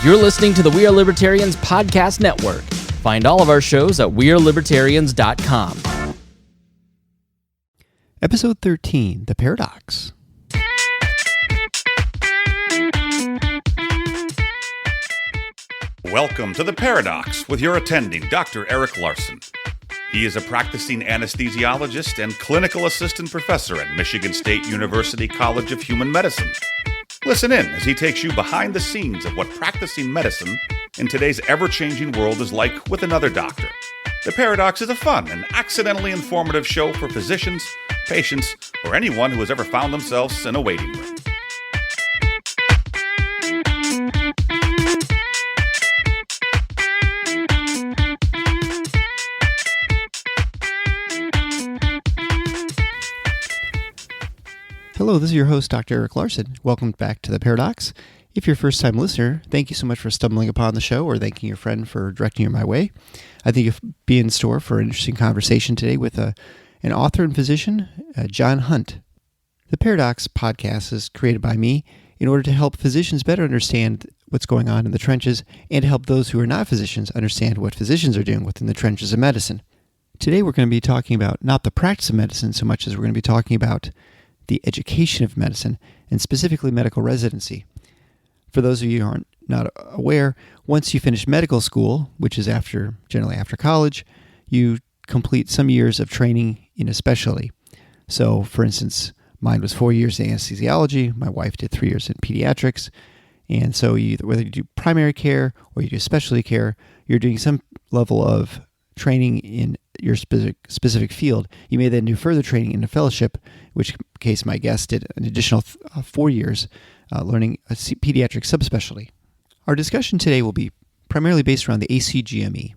You're listening to the We Are Libertarians podcast network. Find all of our shows at wearelibertarians.com. Episode 13, The Paradox. Welcome to The Paradox with your attending, Dr. Eric Larson. He is a practicing anesthesiologist and clinical assistant professor at Michigan State University College of Human Medicine. Listen in as he takes you behind the scenes of what practicing medicine in today's ever-changing world is like with another doctor. The Paradox is a fun and accidentally informative show for physicians, patients, or anyone who has ever found themselves in a waiting room. Hello, this is your host, Dr. Eric Larson. Welcome back to The Paradox. If you're a first-time listener, thank you so much for stumbling upon the show or thanking your friend for directing you my way. I think you'll be in store for an interesting conversation today with an author and physician, John Hunt. The Paradox podcast is created by me in order to help physicians better understand what's going on in the trenches and to help those who are not physicians understand what physicians are doing within the trenches of medicine. Today we're going to be talking about not the practice of medicine so much as we're going to be talking about the education of medicine, and specifically medical residency. For those of you who aren't not aware, once you finish medical school, which is generally after college, you complete some years of training in a specialty. So, for instance, mine was 4 years in anesthesiology, my wife did 3 years in pediatrics, and so whether you do primary care or you do specialty care, you're doing some level of training in your specific field. You may then do further training in a fellowship, which case my guest did an additional 4 years learning a pediatric subspecialty. Our discussion today will be primarily based around the ACGME.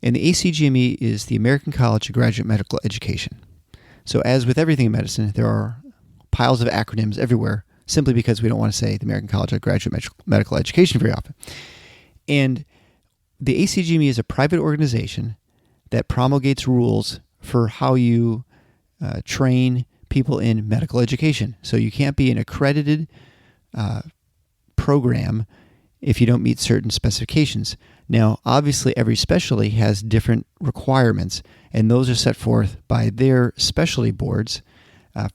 And the ACGME is the American College of Graduate Medical Education. So as with everything in medicine, there are piles of acronyms everywhere, simply because we don't want to say the American College of Graduate Medical Education very often. And the ACGME is a private organization that promulgates rules for how you train people in medical education. So you can't be an accredited program if you don't meet certain specifications. Now, obviously, every specialty has different requirements, and those are set forth by their specialty boards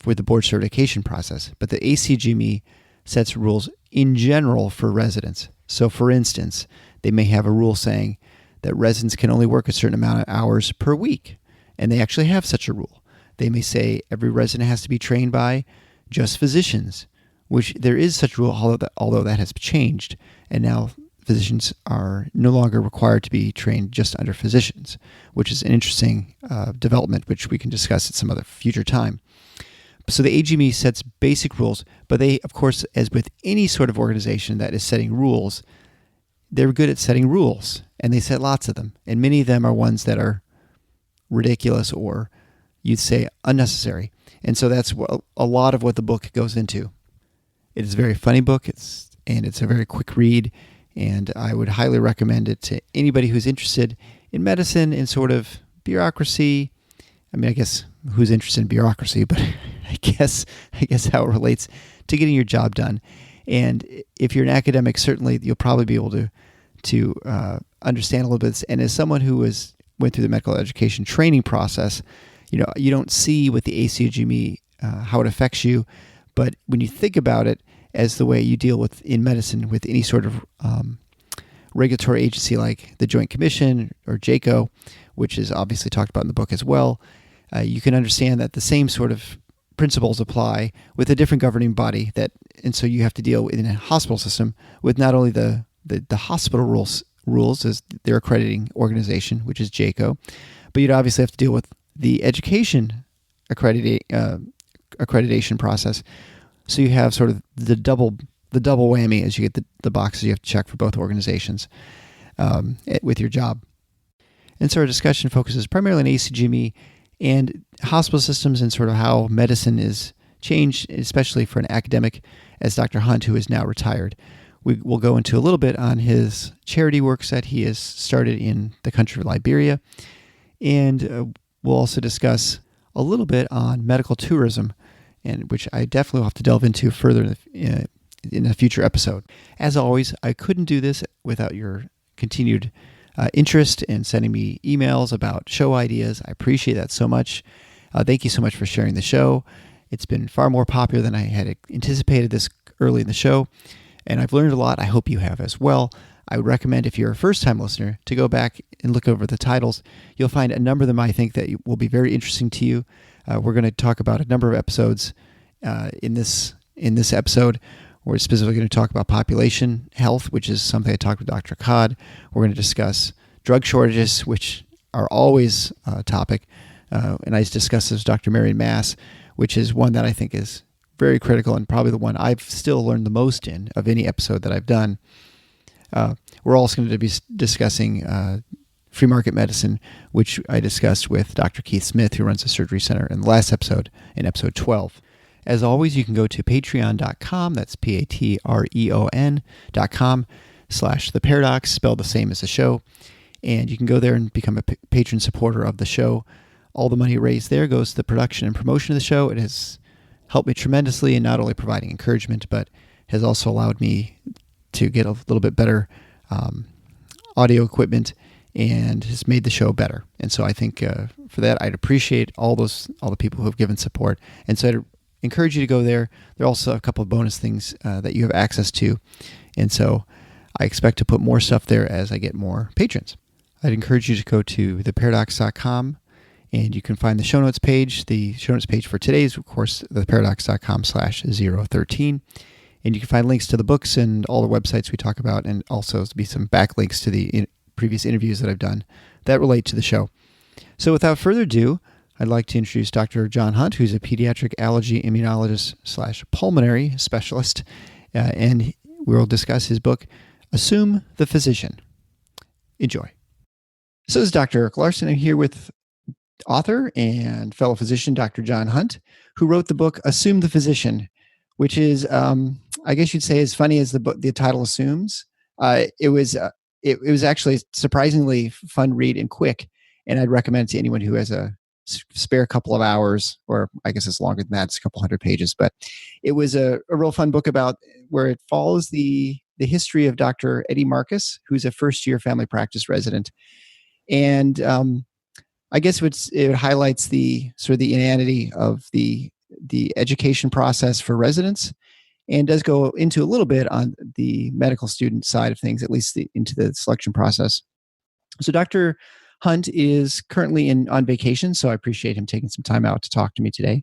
for the board certification process. But the ACGME sets rules in general for residents. So, for instance, they may have a rule saying that residents can only work a certain amount of hours per week, and they actually have such a rule. They may say every resident has to be trained by just physicians, which there is such a rule, although that has changed, and now physicians are no longer required to be trained just under physicians, which is an interesting development, which we can discuss at some other future time. So the AGME sets basic rules, but they, of course, as with any sort of organization that is setting rules, they're good at setting rules, and they set lots of them. And many of them are ones that are ridiculous or you'd say unnecessary. And so that's a lot of what the book goes into. It is a very funny book, it's a very quick read, and I would highly recommend it to anybody who's interested in medicine and sort of bureaucracy. I mean, I guess who's interested in bureaucracy, but I guess how it relates to getting your job done. And if you're an academic, certainly you'll probably be able to understand a little bit. And as someone who went through the medical education training process, you don't see with the ACGME how it affects you, but when you think about it as the way you deal with in medicine with any sort of regulatory agency like the Joint Commission or JCO, which is obviously talked about in the book as well, you can understand that the same sort of principles apply with a different governing body and so you have to deal in a hospital system with not only the hospital rules as their accrediting organization, which is JCO, but you'd obviously have to deal with the education accreditation process. So you have sort of the double whammy as you get the boxes you have to check for both organizations with your job. And so our discussion focuses primarily on ACGME and hospital systems and sort of how medicine is changed, especially for an academic as Dr. Hunt, who is now retired. We will go into a little bit on his charity works that he has started in the country of Liberia, and we'll also discuss a little bit on medical tourism, and which I definitely will have to delve into further in in a future episode. As always, I couldn't do this without your continued interest in sending me emails about show ideas. I appreciate that so much. Thank you so much for sharing the show. It's been far more popular than I had anticipated this early in the show, and I've learned a lot. I hope you have as well. I would recommend, if you're a first-time listener, to go back and look over the titles. You'll find a number of them I think that will be very interesting to you. We're going to talk about a number of episodes in this episode. We're specifically going to talk about population health, which is something I talked with Dr. Codd. We're going to discuss drug shortages, which are always a topic. And I discussed this with Dr. Marion Mass, which is one that I think is very critical and probably the one I've still learned the most in of any episode that I've done. We're also going to be discussing free market medicine, which I discussed with Dr. Keith Smith, who runs the surgery center, in the last episode, in episode 12. As always, you can go to patreon.com, that's patreon.com/theparadox, spelled the same as the show, and you can go there and become a patron supporter of the show. All the money raised there goes to the production and promotion of the show. It has helped me tremendously in not only providing encouragement, but has also allowed me to get a little bit better audio equipment and has made the show better. And so I think for that, I'd appreciate all the people who have given support. And so I'd encourage you to go there. There are also a couple of bonus things that you have access to. And so I expect to put more stuff there as I get more patrons. I'd encourage you to go to theparadox.com, and you can find the show notes page. The show notes page for today is, of course, theparadox.com/013. And you can find links to the books and all the websites we talk about, and also be some backlinks to the previous interviews that I've done that relate to the show. So without further ado, I'd like to introduce Dr. John Hunt, who's a pediatric allergy immunologist / pulmonary specialist, and we'll discuss his book, Assume the Physician. Enjoy. So this is Dr. Eric Larson. I'm here with author and fellow physician, Dr. John Hunt, who wrote the book, Assume the Physician, which is, I guess you'd say, as funny as the title assumes. It was actually a surprisingly fun read and quick, and I'd recommend it to anyone who has a spare couple of hours, or I guess it's longer than that, it's a couple hundred pages, but it was a real fun book about where it follows the history of Dr. Eddie Marcus, who's a first-year family practice resident. And I guess it highlights the sort of the inanity of the education process for residents, and does go into a little bit on the medical student side of things, at least into the selection process. So Dr. Hunt is currently on vacation, so I appreciate him taking some time out to talk to me today.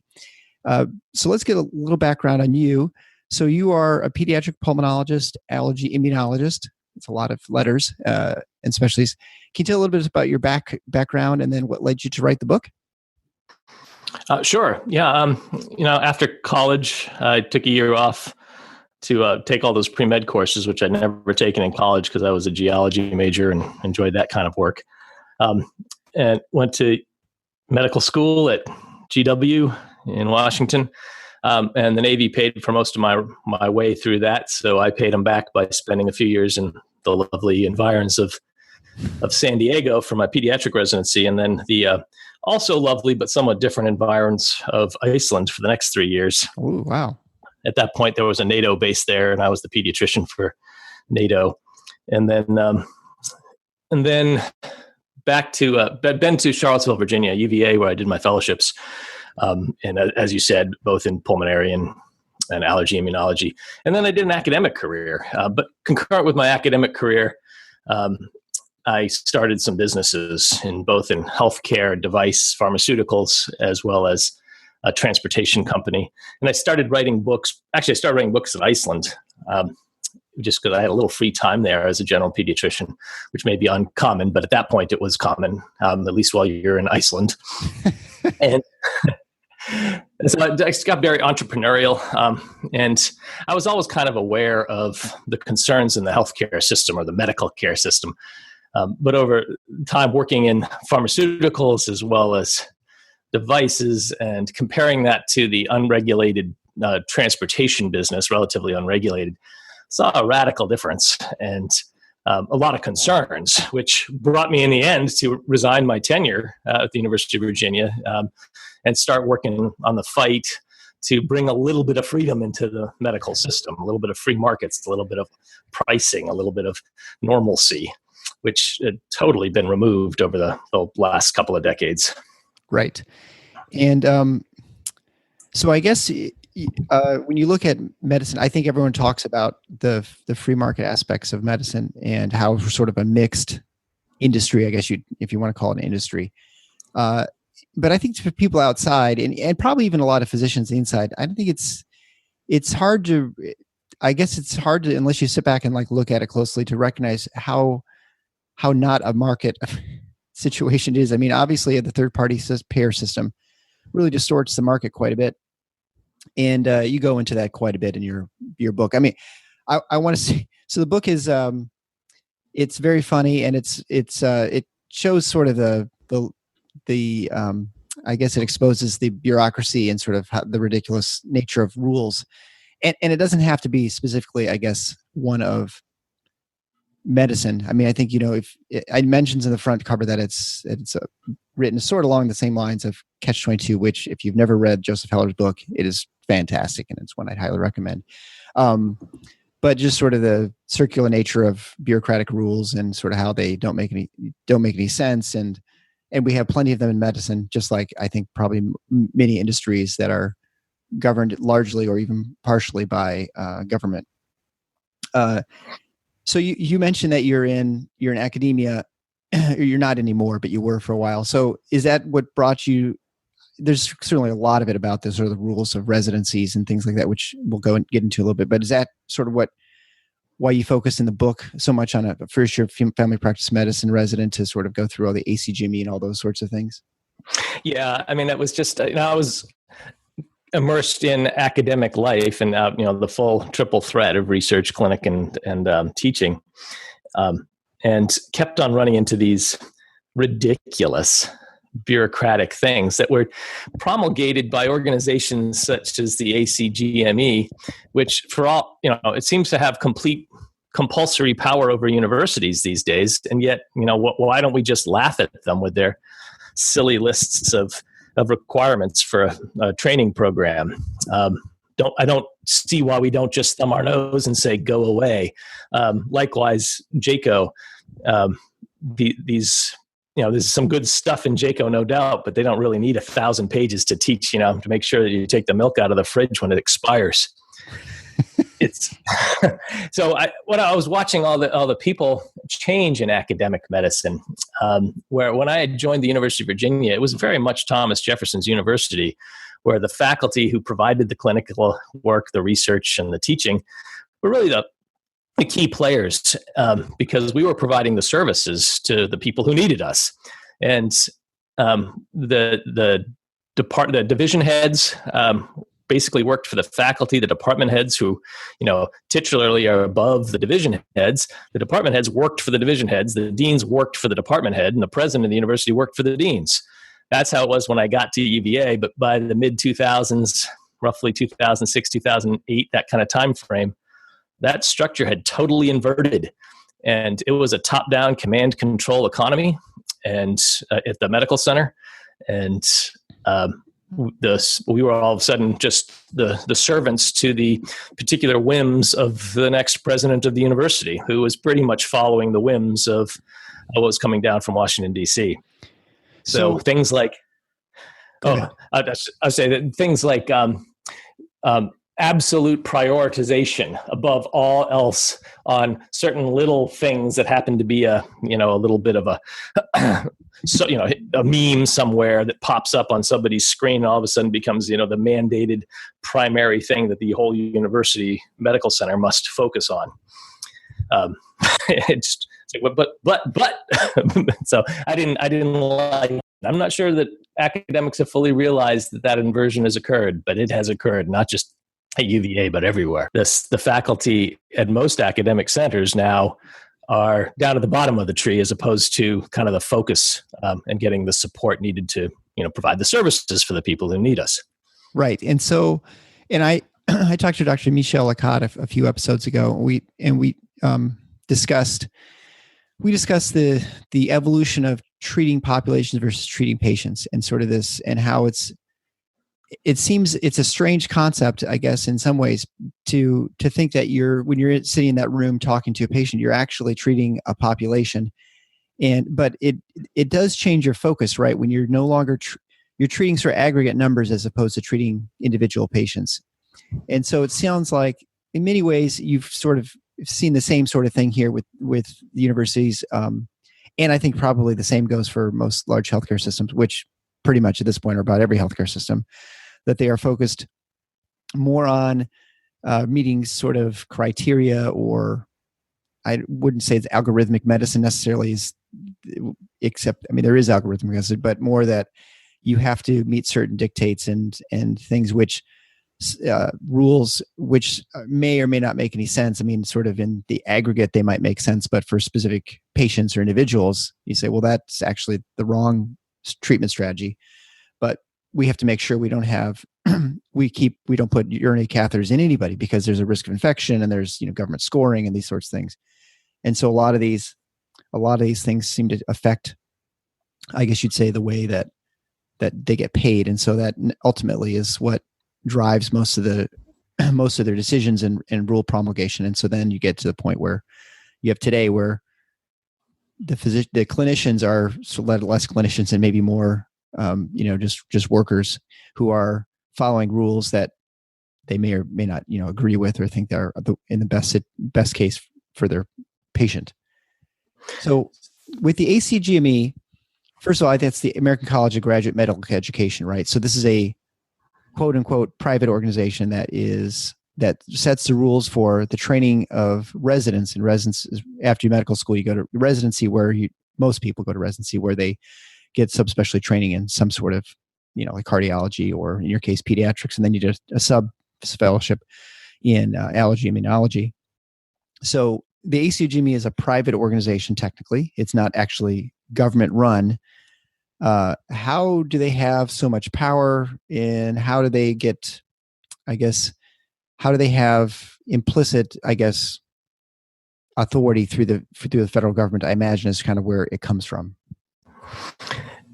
So let's get a little background on you. So you are a pediatric pulmonologist, allergy immunologist. It's a lot of letters and specialties. Can you tell a little bit about your background and then what led you to write the book? Sure. Yeah. After college, I took a year off to take all those pre-med courses, which I'd never taken in college because I was a geology major and enjoyed that kind of work. And went to medical school at GW in Washington. And the Navy paid for most of my way through that. So I paid them back by spending a few years in the lovely environs of San Diego for my pediatric residency. And then the also lovely but somewhat different environs of Iceland for the next 3 years. Oh, wow. At that point, there was a NATO base there, and I was the pediatrician for NATO. And then back to been to Charlottesville, Virginia, UVA, where I did my fellowships. And as you said, both in pulmonary and allergy immunology. And then I did an academic career. But concurrent with my academic career, I started some businesses both in healthcare, device, pharmaceuticals, as well as a transportation company. And I started writing books. Actually, I started writing books in Iceland, just because I had a little free time there as a general pediatrician, which may be uncommon, but at that point it was common, at least while you're in Iceland. And so I just got very entrepreneurial. And I was always kind of aware of the concerns in the healthcare system or the medical care system. But over time working in pharmaceuticals as well as devices and comparing that to the unregulated transportation business, relatively unregulated, saw a radical difference and a lot of concerns, which brought me in the end to resign my tenure at the University of Virginia and start working on the fight to bring a little bit of freedom into the medical system, a little bit of free markets, a little bit of pricing, a little bit of normalcy, which had totally been removed over the last couple of decades. Right. And so I guess when you look at medicine, I think everyone talks about the free market aspects of medicine and how we're sort of a mixed industry, I guess if you want to call it an industry. But I think for people outside and probably even a lot of physicians inside, I don't think it's hard to, unless you sit back and like look at it closely, to recognize how not a market situation it is. I mean, obviously the third party payer system really distorts the market quite a bit. And you go into that quite a bit in your book. I mean, I want to say, so the book is, it's very funny, and it shows sort of the I guess it exposes the bureaucracy and sort of the ridiculous nature of rules. And it doesn't have to be specifically, I guess, one of medicine. I mean, I think, if it mentions in the front cover that it's written sort of along the same lines of Catch-22, which if you've never read Joseph Heller's book, it is fantastic, and it's one I'd highly recommend. But just sort of the circular nature of bureaucratic rules and sort of how they don't make any sense. And we have plenty of them in medicine, just like I think probably many industries that are governed largely or even partially by government. So you mentioned that you're in academia. You're not anymore, but you were for a while. So is that what brought you? There's certainly a lot of it about the sort of the rules of residencies and things like that, which we'll go and get into a little bit. But is that sort of why you focus in the book so much on a first-year family practice medicine resident to sort of go through all the ACGME and all those sorts of things? Yeah, I mean, it was just I was immersed in academic life and the full triple threat of research, clinic, and teaching, and kept on running into these ridiculous bureaucratic things that were promulgated by organizations such as the ACGME, which for all, it seems to have complete compulsory power over universities these days. And yet, why don't we just laugh at them with their silly lists of requirements for a training program? I don't see why we don't just thumb our nose and say, go away. Likewise, JACO, there's some good stuff in JACO, no doubt, but they don't really need 1,000 pages to teach, to make sure that you take the milk out of the fridge when it expires. It's so when I was watching all the people change in academic medicine, where when I had joined the University of Virginia, it was very much Thomas Jefferson's University, where the faculty who provided the clinical work, the research, and the teaching were really the key players, because we were providing the services to the people who needed us. And the division heads basically worked for the faculty, the department heads who, titularly are above the division heads. The department heads worked for the division heads. The deans worked for the department head, and the president of the university worked for the deans. That's how it was when I got to UVA. But by the mid-2000s, roughly 2006, 2008, that kind of time frame, that structure had totally inverted, and it was a top-down command control economy, and at the medical center, and we were all of a sudden just the servants to the particular whims of the next president of the university, who was pretty much following the whims of what was coming down from Washington, D.C. So things like, I'll say that things like absolute prioritization above all else on certain little things that happen to be a little bit of a a meme somewhere that pops up on somebody's screen and all of a sudden becomes the mandated primary thing that the whole university medical center must focus on. It's like, but so I didn't like. I'm not sure that academics have fully realized that inversion has occurred, but it has occurred, not just at UVA, but everywhere. The faculty at most academic centers now are down at the bottom of the tree, as opposed to kind of the focus and getting the support needed to, provide the services for the people who need us. Right. And so, I talked to Dr. Michel Lacotte a few episodes ago. We discussed the evolution of treating populations versus treating patients, and sort of this, and how it's it seems it's a strange concept, I guess, in some ways, to think that when you're sitting in that room talking to a patient, you're actually treating a population. But it does change your focus, right? When you're no longer you're treating sort of aggregate numbers as opposed to treating individual patients. And so it sounds like in many ways you've sort of seen the same sort of thing here with the universities. And I think probably the same goes for most large healthcare systems, which pretty much at this point are about every healthcare system, that they are focused more on meeting sort of criteria, or I wouldn't say it's algorithmic medicine necessarily, except, I mean, there is algorithmic medicine, but more that you have to meet certain dictates and things which rules which may or may not make any sense. I mean, sort of in the aggregate, they might make sense, but for specific patients or individuals, you say, well, that's actually the wrong treatment strategy. But we have to make sure we don't have, we don't put urinary catheters in anybody because there's a risk of infection, and there's, government scoring and these sorts of things. And so a lot of these things seem to affect, I guess you'd say, the way that they get paid. And so that ultimately is what drives most of their decisions and rule promulgation. And so then you get to the point where you have today where the clinicians are less clinicians and maybe more, just workers who are following rules that they may or may not, agree with or think they're in the best case for their patient. So with the ACGME, first of all, that's the American College of Graduate Medical Education, right? So this is a quote unquote private organization that sets the rules for the training of residents. And residents, after medical school, you go to residency, where most people go to residency, where they get subspecialty training in some sort of, like cardiology, or in your case, pediatrics, and then you do a sub fellowship in allergy immunology. So the ACGME is a private organization. Technically, it's not actually government run. How do they have so much power, and how do they get, how do they have implicit, authority through the federal government? I imagine is kind of where it comes from.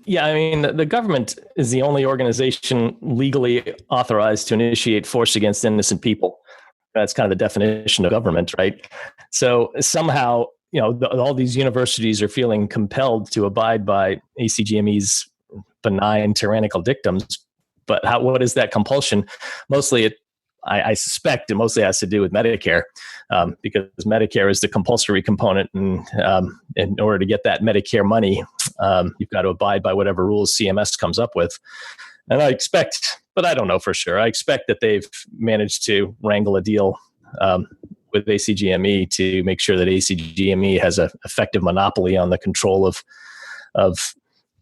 Yeah, I mean, the government is the only organization legally authorized to initiate force against innocent people. That's kind of the definition of government, right? So somehow, all these universities are feeling compelled to abide by ACGME's benign tyrannical dictums. But what is that compulsion? Mostly, I suspect it mostly has to do with Medicare, because Medicare is the compulsory component. And in order to get that Medicare money, you've got to abide by whatever rules CMS comes up with. And I expect, but I don't know for sure, I expect that they've managed to wrangle a deal with ACGME to make sure that ACGME has an effective monopoly on the control of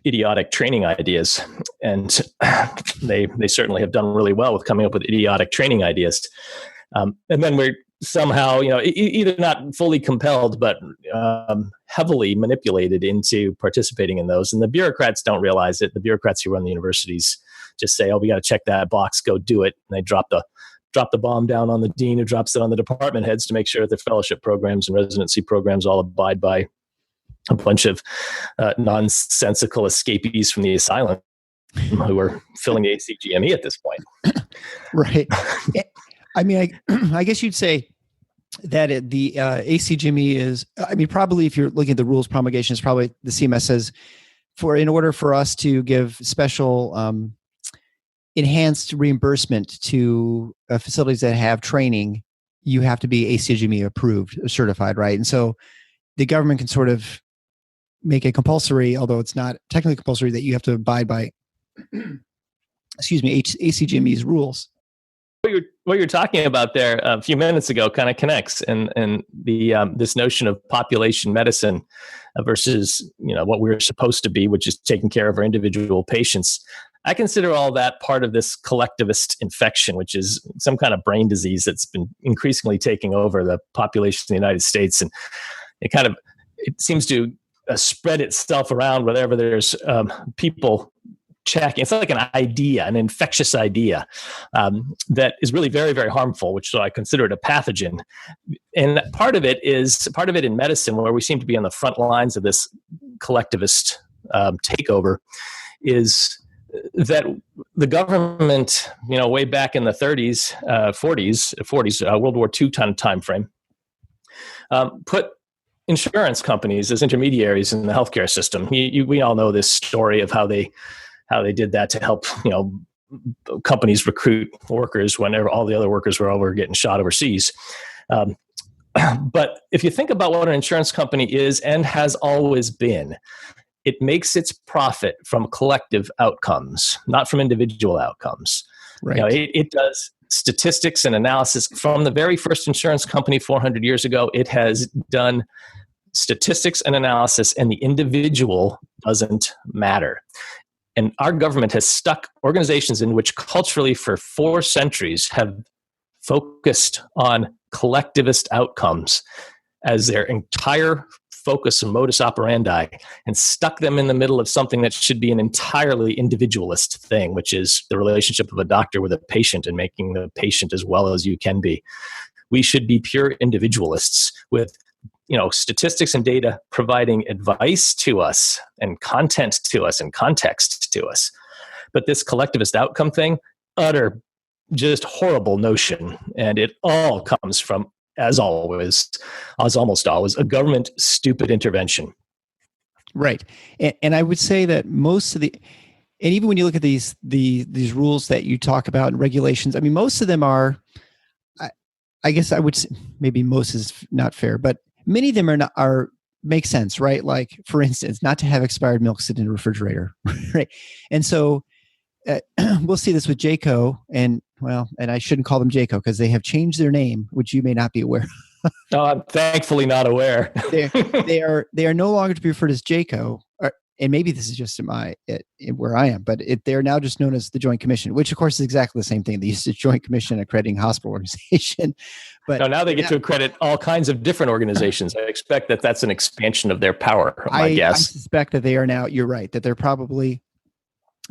idiotic training ideas. And they certainly have done really well with coming up with idiotic training ideas. And then we're somehow, either not fully compelled, but heavily manipulated into participating in those. And the bureaucrats don't realize it. The bureaucrats who run the universities just say, oh, we got to check that box, go do it. And they drop the bomb down on the dean, who drops it on the department heads to make sure that their fellowship programs and residency programs all abide by a bunch of nonsensical escapees from the asylum who are filling the ACGME at this point. Right. I mean, I guess you'd say that the ACGME is, probably if you're looking at the rules promulgation, it's probably the CMS says, in order for us to give special enhanced reimbursement to facilities that have training, you have to be ACGME approved, certified, right? And so the government can sort of make it compulsory, although it's not technically compulsory, that you have to abide by, ACGME's rules. What you're talking about there a few minutes ago kind of connects, and the this notion of population medicine versus what we're supposed to be, which is taking care of our individual patients. I consider all that part of this collectivist infection, which is some kind of brain disease that's been increasingly taking over the population in the United States, and it seems to spread itself around wherever there's people checking. It's like an idea, an infectious idea that is really very, very harmful, which so I consider it a pathogen. And part of it in medicine, where we seem to be on the front lines of this collectivist takeover, is that the government, way back in the 30s, 40s, World War II time frame, put insurance companies as intermediaries in the healthcare system. We all know this story of how they did that to help companies recruit workers whenever all the other workers were over getting shot overseas. But if you think about what an insurance company is and has always been, it makes its profit from collective outcomes, not from individual outcomes. Right. It does statistics and analysis from the very first insurance company 400 years ago. It has done statistics and analysis, and the individual doesn't matter. And our government has stuck organizations in which culturally for 4 centuries have focused on collectivist outcomes as their entire focus and modus operandi, and stuck them in the middle of something that should be an entirely individualist thing, which is the relationship of a doctor with a patient and making the patient as well as you can be. We should be pure individualists with statistics and data providing advice to us and content to us and context to us. But this collectivist outcome thing, utter, just horrible notion. And it all comes from, as almost always, a government stupid intervention. Right. And I would say that most of and even when you look at these rules that you talk about and regulations, I mean, most of them are, I guess I would say, maybe most is not fair, but many of them make sense, right? Like, for instance, not to have expired milk sit in a refrigerator, right? And so we'll see this with Jayco, and I shouldn't call them Jayco because they have changed their name, which you may not be aware. No, I'm thankfully not aware. they are no longer to be referred as Jayco, and maybe this is just where I am, but they're now just known as the Joint Commission, which of course is exactly the same thing. They used to Joint Commission accrediting hospital organization, but now they get to accredit all kinds of different organizations. I expect that that's an expansion of their power. I guess. I suspect that they are now. You're right, that they're probably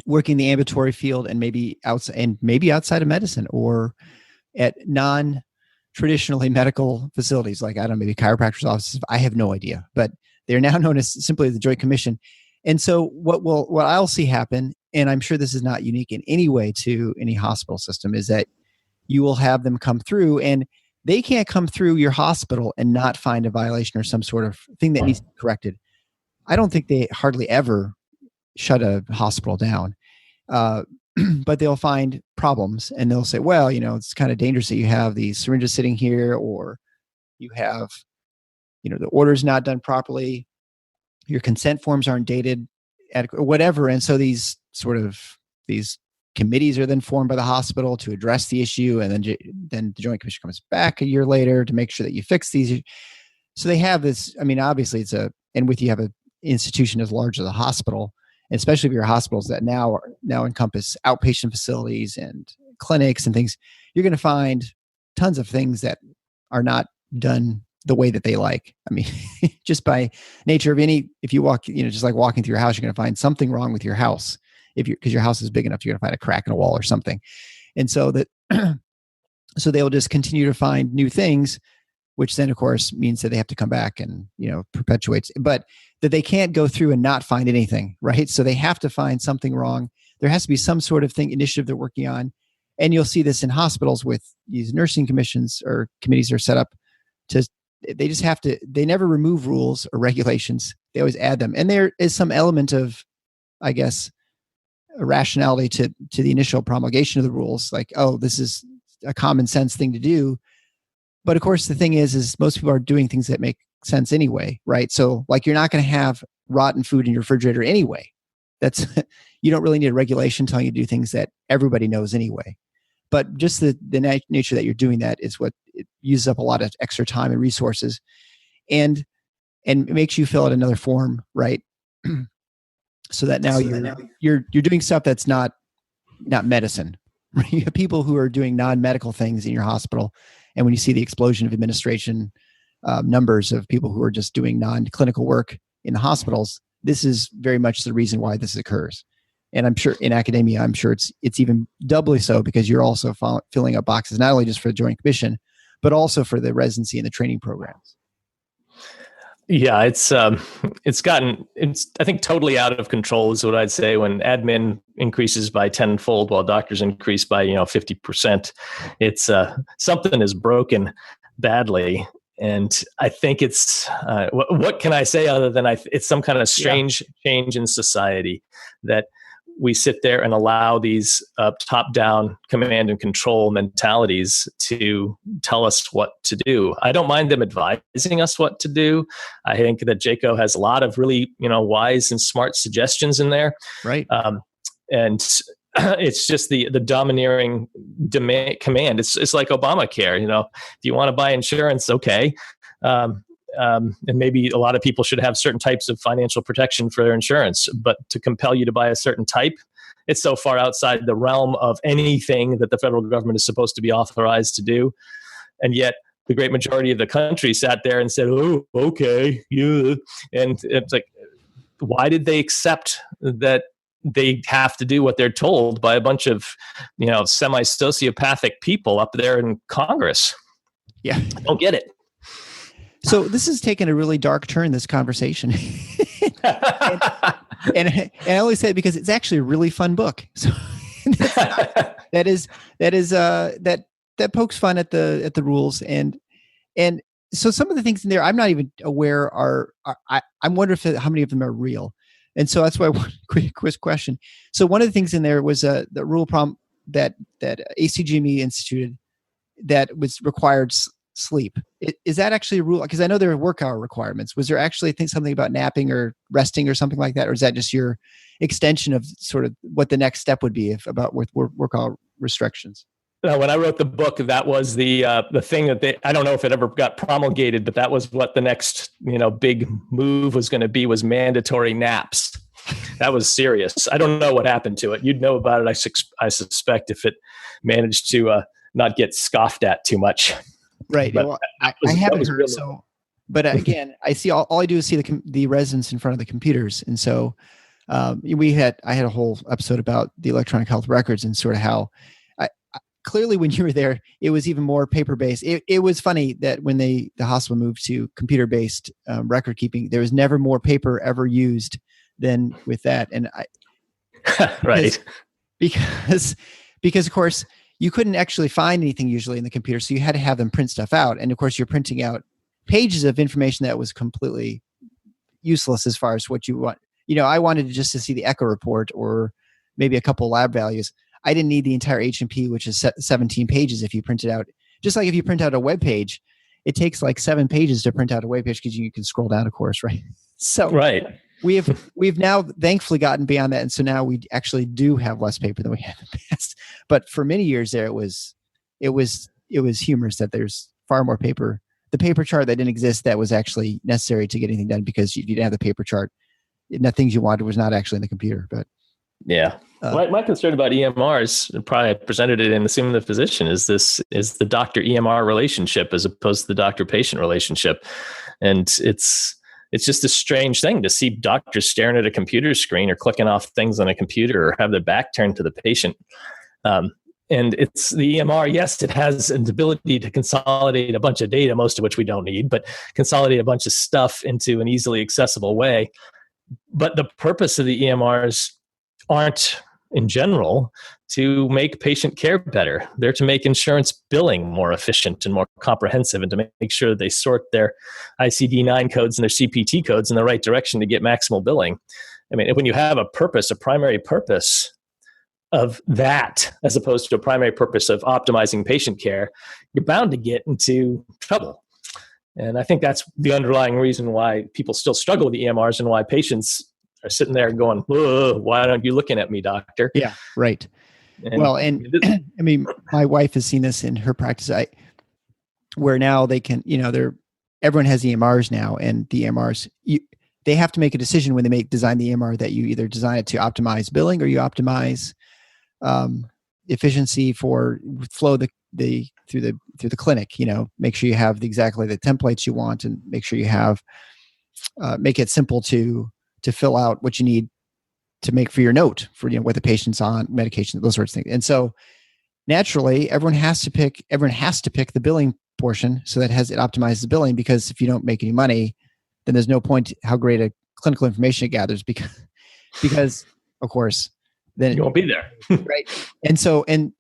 working the ambulatory field and maybe outside of medicine or at non-traditionally medical facilities, like, I don't know, maybe chiropractors' offices. I have no idea, but they're now known as simply the Joint Commission. And so what I'll see happen, and I'm sure this is not unique in any way to any hospital system, is that you will have them come through, and they can't come through your hospital and not find a violation or some sort of thing that needs to be corrected. I don't think they hardly ever shut a hospital down, but they'll find problems, and they'll say, well, it's kind of dangerous that you have these syringes sitting here, or you have, the order's not done properly, your consent forms aren't dated adequate, or whatever. And so these committees are then formed by the hospital to address the issue, and then the Joint Commission comes back a year later to make sure that you fix these. So they have this. I mean, obviously, you have an institution as large as a hospital, and especially if your hospitals that now encompass outpatient facilities and clinics and things, you're going to find tons of things that are not done the way that they like. I mean, just by nature of if you walk, just like walking through your house, you're going to find something wrong with your house. Because your house is big enough, you're going to find a crack in a wall or something. And so so they will just continue to find new things, which then of course means that they have to come back and, perpetuates, but that they can't go through and not find anything, right? So they have to find something wrong. There has to be some sort of initiative they're working on. And you'll see this in hospitals with these nursing commissions or committees are set up they never remove rules or regulations. They always add them. And there is some element of, I guess, a rationality to the initial promulgation of the rules, like, oh, this is a common sense thing to do. But of course, the thing is most people are doing things that make sense anyway, right? So like, you're not going to have rotten food in your refrigerator anyway. You don't really need a regulation telling you to do things that everybody knows anyway. But just the nature that you're doing that is what it uses up a lot of extra time and resources, and it makes you fill out another form, right? So that now you're doing stuff that's not medicine. You have people who are doing non-medical things in your hospital, and when you see the explosion of administration numbers of people who are just doing non-clinical work in the hospitals, this is very much the reason why this occurs. And I'm sure in academia, it's even doubly so, because you're also filling up boxes, not only just for the Joint Commission, but also for the residency and the training programs. Yeah, it's I think totally out of control is what I'd say when admin increases by tenfold while doctors increase by 50%. It's something is broken badly, and I think it's what can I say other than it's some kind of strange change in society that we sit there and allow these top-down command and control mentalities to tell us what to do. I don't mind them advising us what to do. I think that JACO has a lot of really, wise and smart suggestions in there. Right. And it's just the domineering command. It's like Obamacare. If you want to buy insurance, okay. And maybe a lot of people should have certain types of financial protection for their insurance, but to compel you to buy a certain type, it's so far outside the realm of anything that the federal government is supposed to be authorized to do. And yet the great majority of the country sat there and said, oh, okay, yeah. And it's like, why did they accept that they have to do what they're told by a bunch of, semi-sociopathic people up there in Congress? Yeah. I don't get it. So this has taken a really dark turn, this conversation. and I only say it because it's actually a really fun book. So that pokes fun at the rules. And so some of the things in there, I'm not even aware I'm wondering how many of them are real. And so that's why one quick question. So one of the things in there was the rule prompt that ACGME instituted that was required sleep. Is that actually a rule? Because I know there are work hour requirements. Was there actually something about napping or resting or something like that? Or is that just your extension of sort of what the next step would be about with work hour restrictions? When I wrote the book, that was the thing that I don't know if it ever got promulgated, but that was what the next, big move was going to be, was mandatory naps. That was serious. I don't know what happened to it. You'd know about it, I suspect, if it managed to not get scoffed at too much. Right. Well, I haven't heard. So, but again, I see all I do is see the residents in front of the computers, and so I had a whole episode about the electronic health records and sort of how clearly when you were there, it was even more paper based. It was funny that when the hospital moved to computer based record keeping, there was never more paper ever used than with that, and right because of course, you couldn't actually find anything usually in the computer. So you had to have them print stuff out. And of course, you're printing out pages of information that was completely useless as far as what you want. I wanted just to see the echo report or maybe a couple lab values. I didn't need the entire H&P, which is 17 pages if you print it out. Just like if you print out a web page, it takes like 7 pages to print out a web page because you can scroll down, of course, right? So right. We've now thankfully gotten beyond that, and so now we actually do have less paper than we had in the past. But for many years there, it was humorous that there's far more paper. The paper chart that didn't exist that was actually necessary to get anything done because you didn't have the paper chart. The things you wanted was not actually in the computer. But yeah, my concern about EMRs, and probably I presented it in Assuming the Physician, is the doctor EMR relationship as opposed to the doctor patient relationship, and it's just a strange thing to see doctors staring at a computer screen or clicking off things on a computer or have their back turned to the patient. And it's the EMR. Yes, it has an ability to consolidate a bunch of data, most of which we don't need, but consolidate a bunch of stuff into an easily accessible way. But the purpose of the EMRs aren't, in general, to make patient care better. They're to make insurance billing more efficient and more comprehensive, and to make sure they sort their ICD-9 codes and their CPT codes in the right direction to get maximal billing. I mean, when you have a primary purpose of that, as opposed to a primary purpose of optimizing patient care, you're bound to get into trouble. And I think that's the underlying reason why people still struggle with the EMRs and why patients are sitting there going, why aren't you looking at me, doctor? Yeah, right. And I mean, my wife has seen this in her practice. Where now they can, everyone has EMRs now, and the EMRs, they have to make a decision when they design the EMR that you either design it to optimize billing or you optimize efficiency for flow through the clinic. Make sure you have exactly the templates you want, and make sure you have make it simple to fill out what you need to make for your note for what the patient's on, medication, those sorts of things. And so naturally, everyone has to pick the billing portion, so that it optimizes the billing, because if you don't make any money, then there's no point how great a clinical information it gathers because of course, then You won't be there. right. And so, and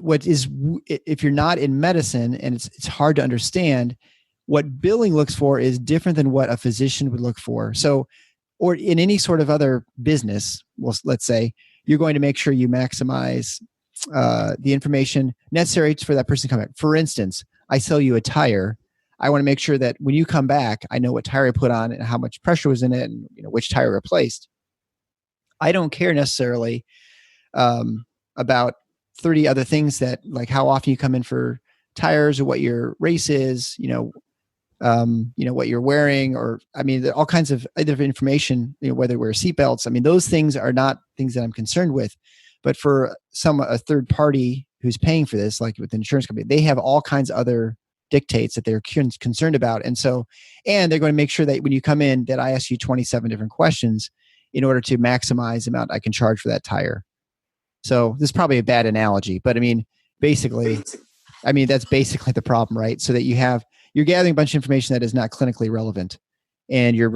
what is, if you're not in medicine and it's hard to understand, what billing looks for is different than what a physician would look for. So, or in any sort of other business, well, let's say you're going to make sure you maximize the information necessary for that person to come back. For instance, I sell you a tire. I want to make sure that when you come back, I know what tire I put on and how much pressure was in it and which tire replaced. I don't care necessarily about 30 other things that, like how often you come in for tires or what your race is, what you're wearing, or all kinds of other information, whether we're seatbelts. Those things are not things that I'm concerned with. But for a third party who's paying for this, like with the insurance company, they have all kinds of other dictates that they're concerned about. And they're going to make sure that when you come in, that I ask you 27 different questions in order to maximize the amount I can charge for that tire. So this is probably a bad analogy, but basically, that's basically the problem, right? So that you're gathering a bunch of information that is not clinically relevant, and you're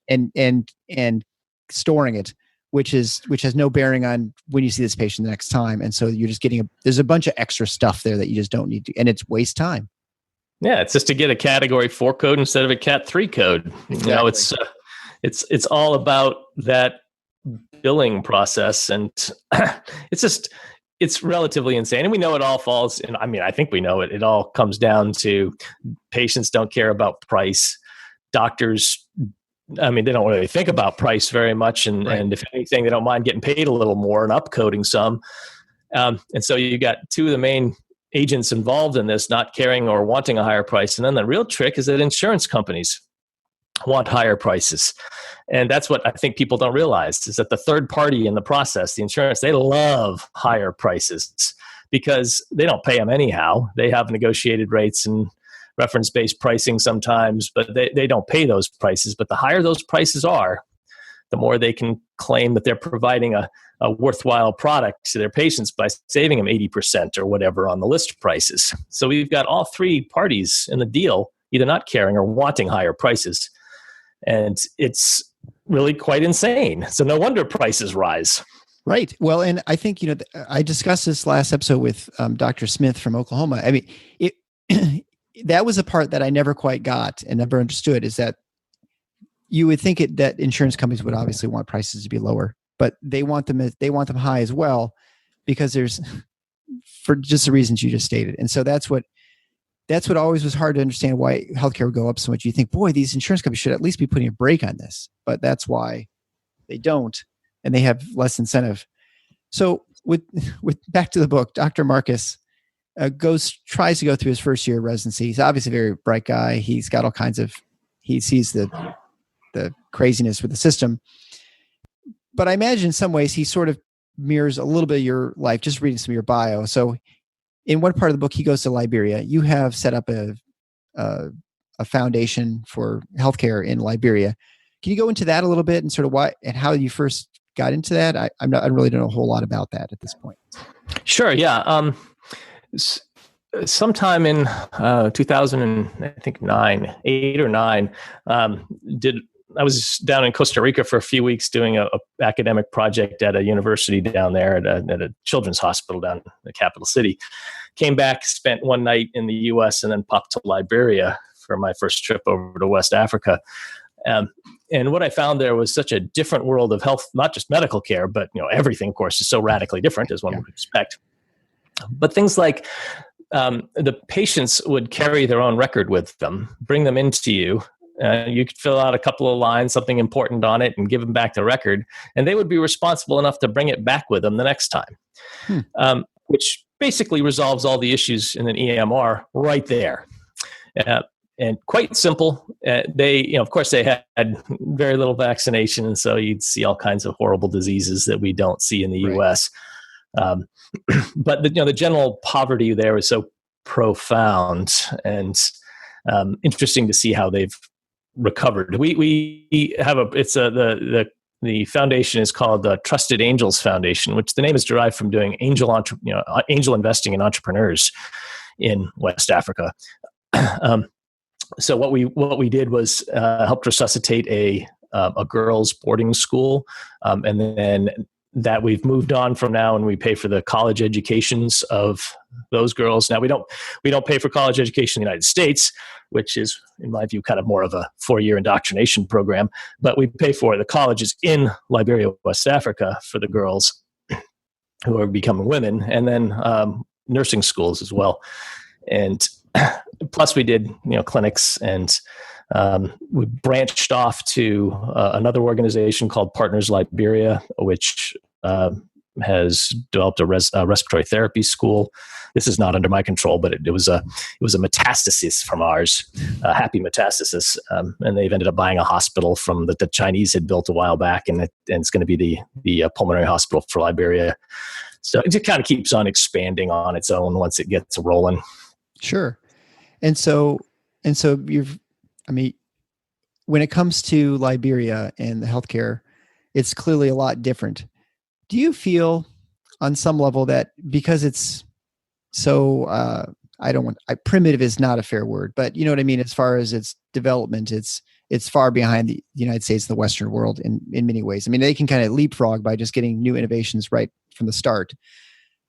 and storing it, which has no bearing on when you see this patient the next time. And so you're just there's a bunch of extra stuff there that you just don't need to, and it's waste time. Yeah, it's just to get a Category 4 code instead of a Cat 3 code. Exactly. It's all about that billing process, and it's relatively insane. And we know it all falls in, I think we know it. It all comes down to patients don't care about price. Doctors, they don't really think about price very much. And, right. And if anything, they don't mind getting paid a little more and upcoding some. And so you got two of the main agents involved in this not caring or wanting a higher price. And then the real trick is that insurance companies want higher prices. And that's what I think people don't realize, is that the third party in the process, the insurance, they love higher prices because they don't pay them anyhow. They have negotiated rates and reference-based pricing sometimes, but they don't pay those prices. But the higher those prices are, the more they can claim that they're providing a worthwhile product to their patients by saving them 80% or whatever on the list prices. So we've got all three parties in the deal either not caring or wanting higher prices. And it's really quite insane. So no wonder prices rise. Right. Well, and I think, I discussed this last episode with Dr. Smith from Oklahoma. That was a part that I never quite got and never understood, is that you would think that insurance companies would obviously want prices to be lower, but they want them high as well, because for just the reasons you just stated. And so that's what always was hard to understand, why healthcare would go up so much. You think, boy, these insurance companies should at least be putting a brake on this, but that's why they don't, and they have less incentive. So with back to the book, Dr. Marcus tries to go through his first year of residency. He's obviously a very bright guy. He's got all kinds of, he sees the craziness with the system, but I imagine in some ways he sort of mirrors a little bit of your life, just reading some of your bio. So in one part of the book, he goes to Liberia. You have set up a foundation for healthcare in Liberia. Can you go into that a little bit and sort of why and how you first got into that? I really don't know a whole lot about that at this point. Sure. Yeah. Sometime in 2008 or 9, I was down in Costa Rica for a few weeks doing a academic project at a university down there at a children's hospital down in the capital city. Came back, spent one night in the U.S. and then popped to Liberia for my first trip over to West Africa. And what I found there was such a different world of health, not just medical care, but everything, of course, is so radically different as one would expect. But things like the patients would carry their own record with them, bring them into you. You could fill out a couple of lines, something important on it, and give them back the record. And they would be responsible enough to bring it back with them the next time, which basically resolves all the issues in an EMR right there. And quite simple. They, of course, they had very little vaccination, and so you'd see all kinds of horrible diseases that we don't see in the U.S. But the general poverty there is so profound, and interesting to see how they've recovered. We have the foundation is called the Trusted Angels Foundation, which the name is derived from doing angel investing in entrepreneurs in West Africa. So what we did was helped resuscitate a girls' boarding school, and then that we've moved on from now, and we pay for the college educations of those girls. Now we don't pay for college education in the United States, which is, in my view, kind of more of a 4-year indoctrination program. But we pay for the colleges in Liberia, West Africa, for the girls who are becoming women, and then nursing schools as well. And plus, we did clinics, and we branched off to another organization called Partners Liberia, which has developed a respiratory therapy school. This is not under my control, but it was a metastasis from ours, happy metastasis, and they've ended up buying a hospital from that the Chinese had built a while back, and it's going to be the pulmonary hospital for Liberia. So it just kind of keeps on expanding on its own once it gets rolling. Sure. And so when it comes to Liberia and the healthcare, it's clearly a lot different. Do you feel on some level that because it's so, primitive is not a fair word, but you know what I mean? As far as its development, it's far behind the United States and the Western world in many ways. I mean, they can kind of leapfrog by just getting new innovations right from the start.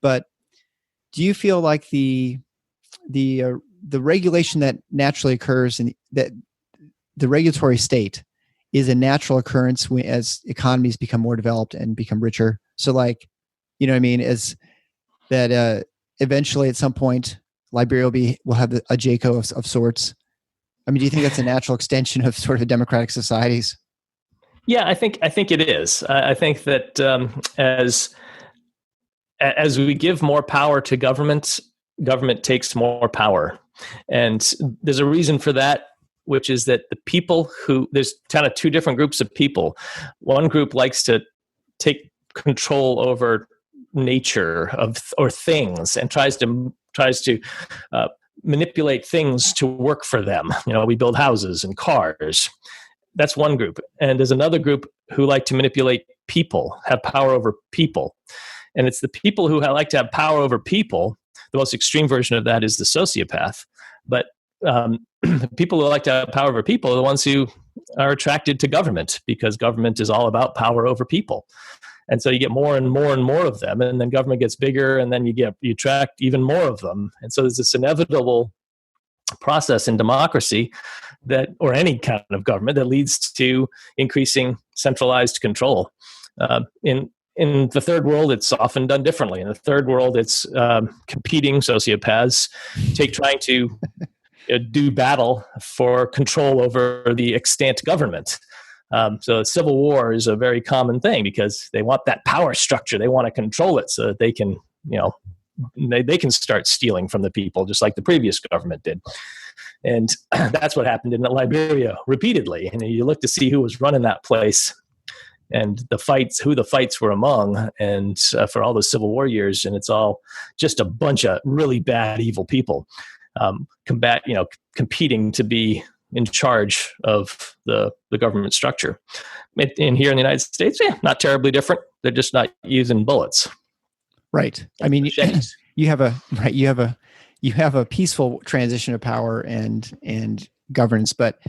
But do you feel like the regulation that naturally occurs in that the regulatory state is a natural occurrence as economies become more developed and become richer? So like, you know what I mean? Is that eventually at some point Liberia will have a JCO of sorts? I mean, do you think that's a natural extension of sort of democratic societies? Yeah, I think it is. I think that as we give more power to government takes more power. And there's a reason for that, which is that the people there's kind of two different groups of people. One group likes to take control over nature or things and tries to manipulate things to work for them. We build houses and cars. That's one group. And there's another group who like to manipulate people, have power over people. And it's the people who like to have power over people. The most extreme version of that is the sociopath. But people who like to have power over people are the ones who are attracted to government, because government is all about power over people. And so you get more and more and more of them, and then government gets bigger, and then you attract even more of them. And so there's this inevitable process in democracy or any kind of government that leads to increasing centralized control. In the third world, it's often done differently. In the third world, it's competing sociopaths trying to do battle for control over the extant government. So civil war is a very common thing because they want that power structure. They want to control it so that they can, they can start stealing from the people, just like the previous government did. And that's what happened in Liberia repeatedly. And you look to see who was running that place and who the fights were among, and for all those Civil War years, and it's all just a bunch of really bad, evil people competing to be in charge of the government structure. And here in the United States, not terribly different. They're just not using bullets. Right. I mean, you have a peaceful transition of power and governance, but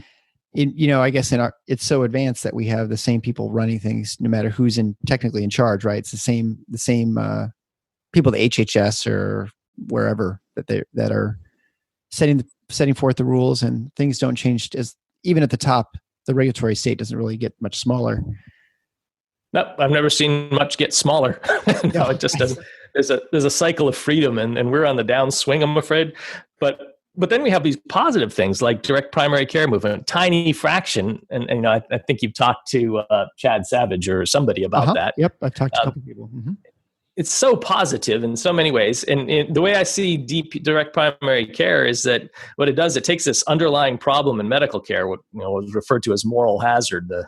I guess it's so advanced that we have the same people running things no matter who's technically in charge, right? It's the same people, the HHS or wherever that are setting forth the rules, and things don't change even at the top. The regulatory state doesn't really get much smaller. No, I've never seen much get smaller. No, it just doesn't. There's a cycle of freedom, and we're on the downswing, I'm afraid. But then we have these positive things like direct primary care movement, tiny fraction. And I think you've talked to Chad Savage or somebody about that. Yep, I've talked to a couple people. Mm-hmm. It's so positive in so many ways. And the way I see direct primary care is that what it does, it takes this underlying problem in medical care, what was referred to as moral hazard, the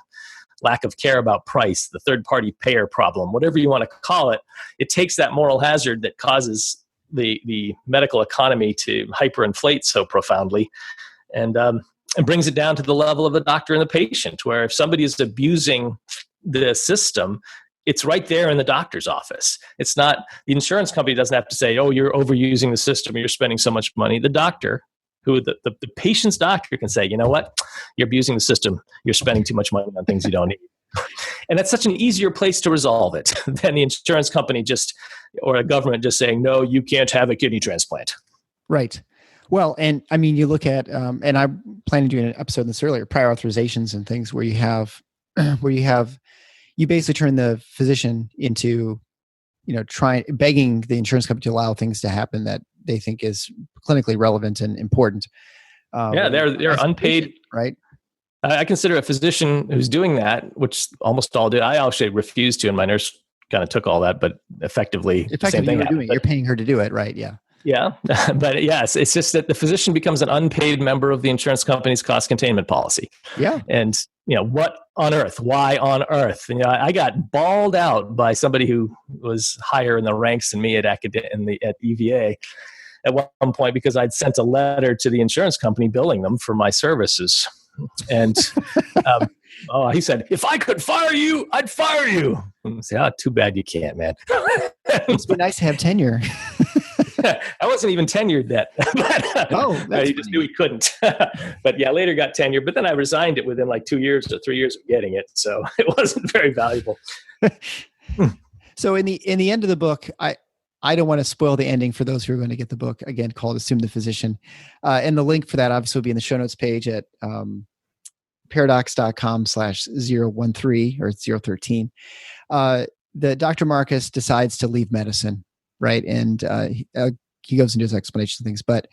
lack of care about price, the third-party payer problem, whatever you want to call it. It takes that moral hazard that causes the medical economy to hyperinflate so profoundly, and brings it down to the level of the doctor and the patient, where if somebody is abusing the system, it's right there in the doctor's office. It's not, the insurance company doesn't have to say, oh, you're overusing the system, or you're spending so much money. The doctor who the patient's doctor can say, you know what, you're abusing the system. You're spending too much money on things you don't need. And that's such an easier place to resolve it than the insurance company or a government just saying, no, you can't have a kidney transplant. Right. Well, and I mean, you look at, and I plan to do an episode on this earlier, prior authorizations and things where you basically turn the physician into, begging the insurance company to allow things to happen that they think is clinically relevant and important. They're unpaid, right? I consider a physician who's doing that, which almost all do. I actually refused to, and my nurse kind of took all that, but effectively same thing you're paying her to do it, right? Yeah. Yeah. But yes, it's just that the physician becomes an unpaid member of the insurance company's cost containment policy. Yeah. And, what on earth? Why on earth? I got bawled out by somebody who was higher in the ranks than me at EVA at one point because I'd sent a letter to the insurance company billing them for my services. And he said, if I could fire you, I'd fire you. I said, too bad you can't, man. It's been nice to have tenure. I wasn't even tenured then. He just knew he couldn't. But yeah, later got tenure. But then I resigned it within like 2 years or 3 years of getting it. So it wasn't very valuable. So in the end of the book, I don't want to spoil the ending for those who are going to get the book, again, called Assume the Physician. And the link for that obviously will be in the show notes page at paradox.com/013 or 013. The Dr. Marcus decides to leave medicine, right? And he goes into his explanation of things, but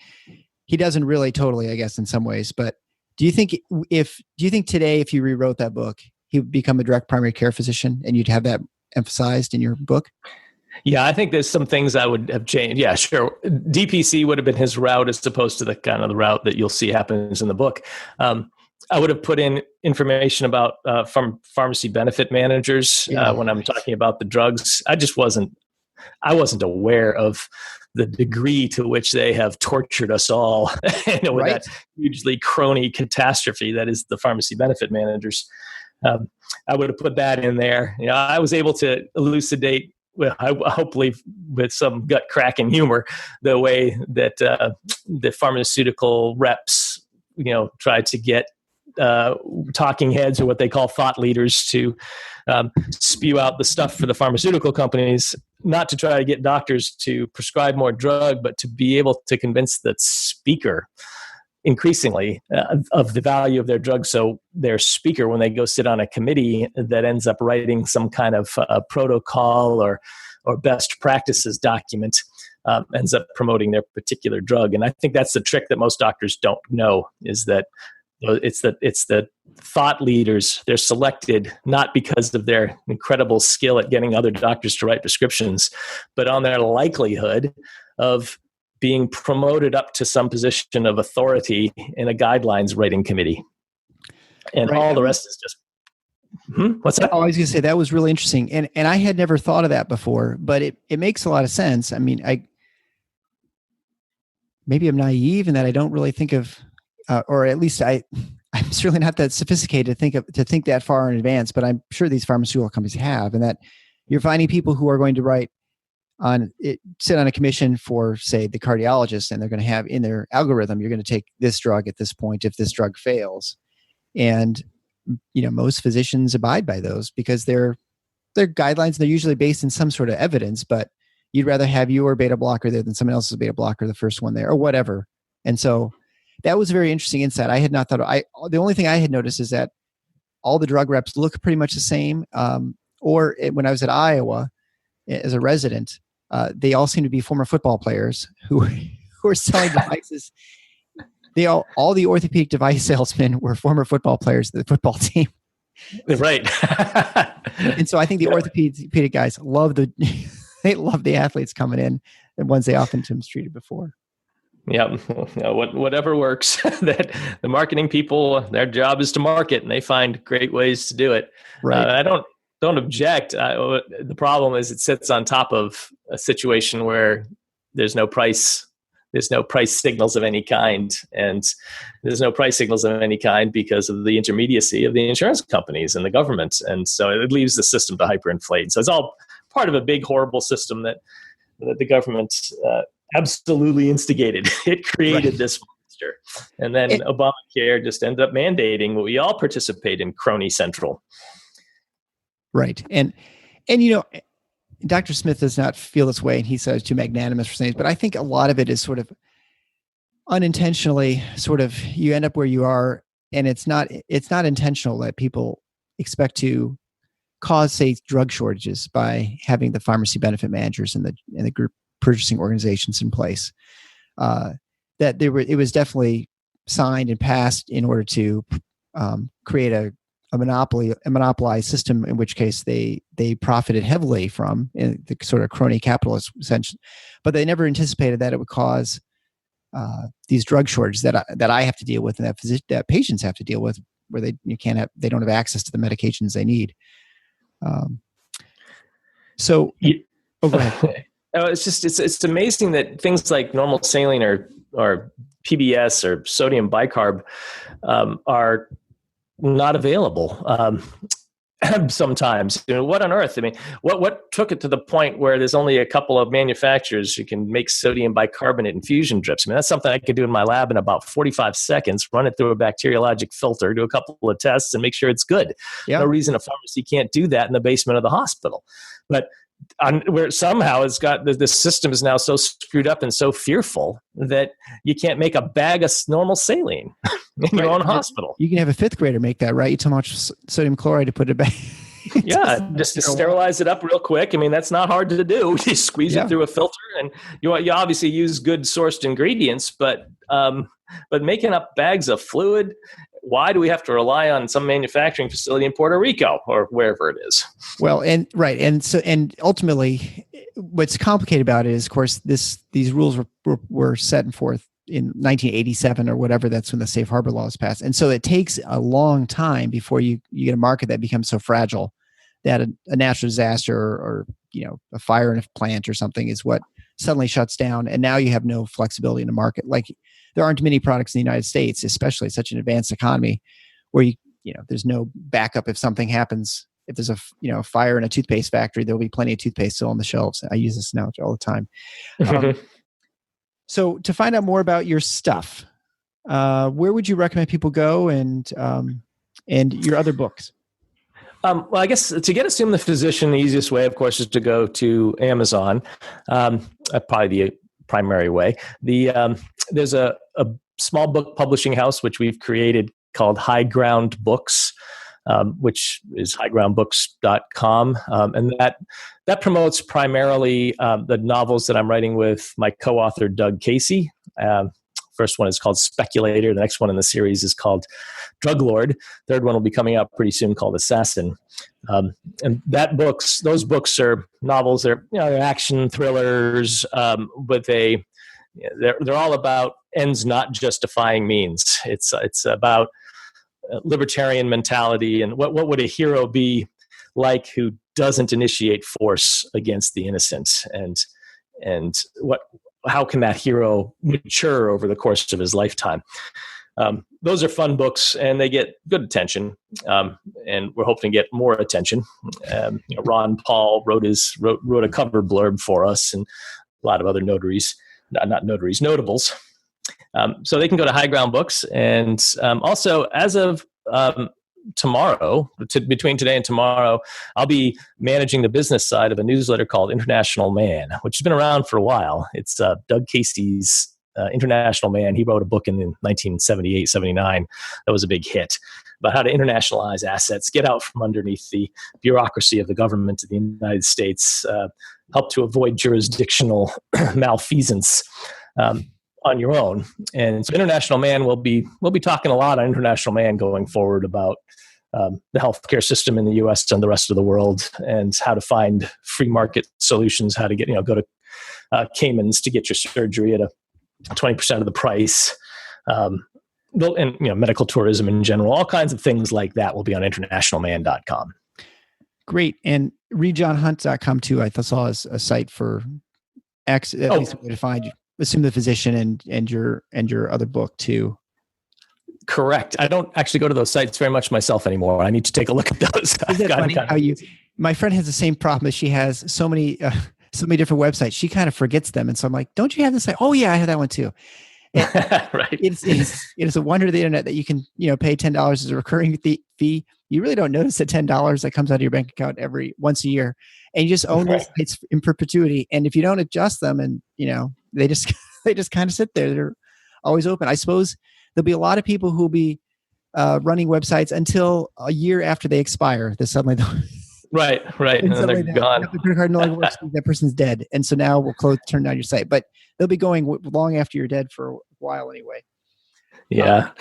he doesn't really totally, I guess, in some ways. But do you think today, if you rewrote that book, he would become a direct primary care physician and you'd have that emphasized in your book? Yeah, I think there's some things I would have changed. Yeah, sure. DPC would have been his route as opposed to the kind of the route that you'll see happens in the book. I would have put in information about pharmacy benefit managers when I'm talking about the drugs. I wasn't aware of the degree to which they have tortured us all with that hugely crony catastrophe that is the pharmacy benefit managers. I would have put that in there. I was able to elucidate, hopefully with some gut cracking humor, the way that the pharmaceutical reps, tried to get talking heads, or what they call thought leaders, to spew out the stuff for the pharmaceutical companies, not to try to get doctors to prescribe more drug, but to be able to convince the speaker increasingly of the value of their drug. So their speaker, when they go sit on a committee that ends up writing some kind of protocol or best practices document, ends up promoting their particular drug. And I think that's the trick that most doctors don't know, is that it's the thought leaders. They're selected not because of their incredible skill at getting other doctors to write prescriptions, but on their likelihood of being promoted up to some position of authority in a guidelines writing committee. And all the rest is just, what's that? I was going to say that was really interesting. And I had never thought of that before, but it makes a lot of sense. I mean, maybe I'm naive in that I don't really think of, or at least I'm certainly not that sophisticated to think that far in advance, but I'm sure these pharmaceutical companies have, and that you're finding people who are going to sit on a commission for, say, the cardiologist, and they're going to have in their algorithm, you're going to take this drug at this point if this drug fails. And, most physicians abide by those because they're guidelines. They're usually based in some sort of evidence, but you'd rather have your beta blocker there than someone else's beta blocker, the first one there, or whatever. And so that was a very interesting insight. I had not thought the only thing I had noticed is that all the drug reps look pretty much the same. When I was at Iowa as a resident, they all seem to be former football players who are selling devices. All the orthopedic device salesmen were former football players of the football team. Right. And so I think the orthopedic guys love they love the athletes coming in, and ones they often treated before. Yeah, whatever works. That the marketing people, their job is to market, and they find great ways to do it. Right. I don't object. The problem is it sits on top of a situation where there's no price signals of any kind, and there's no price signals of any kind because of the intermediacy of the insurance companies and the government, and so it leaves the system to hyperinflate. So it's all part of a big, horrible system that the government absolutely instigated. It created this disaster. And then Obamacare just ended up mandating what we all participate in, crony central. Right. And Dr. Smith does not feel this way, and he says too magnanimous for saying, but I think a lot of it is sort of unintentionally you end up where you are, and it's not intentional that people expect to cause, say, drug shortages by having the pharmacy benefit managers and the group purchasing organizations in place. It was definitely signed and passed in order to create a monopolized system, in which case they profited heavily from the sort of crony capitalist essentially, but they never anticipated that it would cause these drug shortages that I have to deal with, and that patients have to deal with, where they don't have access to the medications they need. Go ahead. It's amazing that things like normal saline or PBS or sodium bicarb are not available sometimes. What on earth? I mean, what took it to the point where there's only a couple of manufacturers who can make sodium bicarbonate infusion drips? I mean, that's something I could do in my lab in about 45 seconds, run it through a bacteriologic filter, do a couple of tests, and make sure it's good. Yeah. No reason a pharmacy can't do that in the basement of the hospital. But where somehow it's got the system is now so screwed up and so fearful that you can't make a bag of normal saline in your own hospital. You can have a fifth grader make that, right? You tell how much sodium chloride to put it back. just to sterilize it up real quick. I mean, that's not hard to do. You squeeze it through a filter, and you obviously use good sourced ingredients, but making up bags of fluid. Why do we have to rely on some manufacturing facility in Puerto Rico or wherever it is? Well, and ultimately, what's complicated about it is, of course, these rules were set forth in 1987 or whatever. That's when the safe harbor law was passed, and so it takes a long time before you get a market that becomes so fragile that a natural disaster or a fire in a plant or something is what suddenly shuts down, and now you have no flexibility in the market. Like, there aren't many products in the United States, especially such an advanced economy, where there's no backup if something happens. If there's a fire in a toothpaste factory, there'll be plenty of toothpaste still on the shelves. I use this analogy all the time. So to find out more about your stuff, where would you recommend people go, and your other books? Well, I guess to get Assume the Physician, the easiest way, of course, is to go to Amazon. Probably the primary way. There's a small book publishing house which we've created called High Ground Books, which is highgroundbooks.com, and that promotes primarily the novels that I'm writing with my co-author Doug Casey. First one is called Speculator. The next one in the series is called Drug Lord. Third one will be coming out pretty soon, called Assassin. And those books are novels. They're action thrillers, but they're all about ends not justifying means. It's about libertarian mentality and what would a hero be like who doesn't initiate force against the innocent, and how can that hero mature over the course of his lifetime? Those are fun books, and they get good attention, and we're hoping to get more attention. Ron Paul wrote a cover blurb for us, and a lot of other notables. So they can go to High Ground Books, and also as of tomorrow, between today and tomorrow, I'll be managing the business side of a newsletter called International Man, which has been around for a while. It's Doug Casey's International Man. He wrote a book in 1978, 79. That was a big hit about how to internationalize assets, get out from underneath the bureaucracy of the government of the United States, help to avoid jurisdictional malfeasance on your own. And so International Man, we'll be talking a lot on International Man going forward about the healthcare system in the U.S. and the rest of the world, and how to find free market solutions, how to get, go to Caymans to get your surgery at a 20% of the price, and medical tourism in general, all kinds of things like that will be on internationalman.com. Great. And readjohnhunt.com too. I saw a site for at least a way to find you. Assume the Physician and your other book too. Correct. I don't actually go to those sites very much myself anymore. I need to take a look at those. Isn't that funny how my friend has the same problem as she has so many different websites. She kind of forgets them. And so I'm like, don't you have this site? Oh yeah, I have that one too. Right. It is a wonder of the internet that you can, pay $10 as a recurring fee. You really don't notice the $10 that comes out of your bank account once a year, and you just own those sites in perpetuity. And if you don't adjust them, and they just they just kind of sit there, they're always open. I suppose there'll be a lot of people who'll be running websites until a year after they expire. Then suddenly Right. And then they're gone. The credit card no longer works. That person's dead, and so now we'll turn down your site. But they'll be going long after you're dead for a while anyway. Yeah.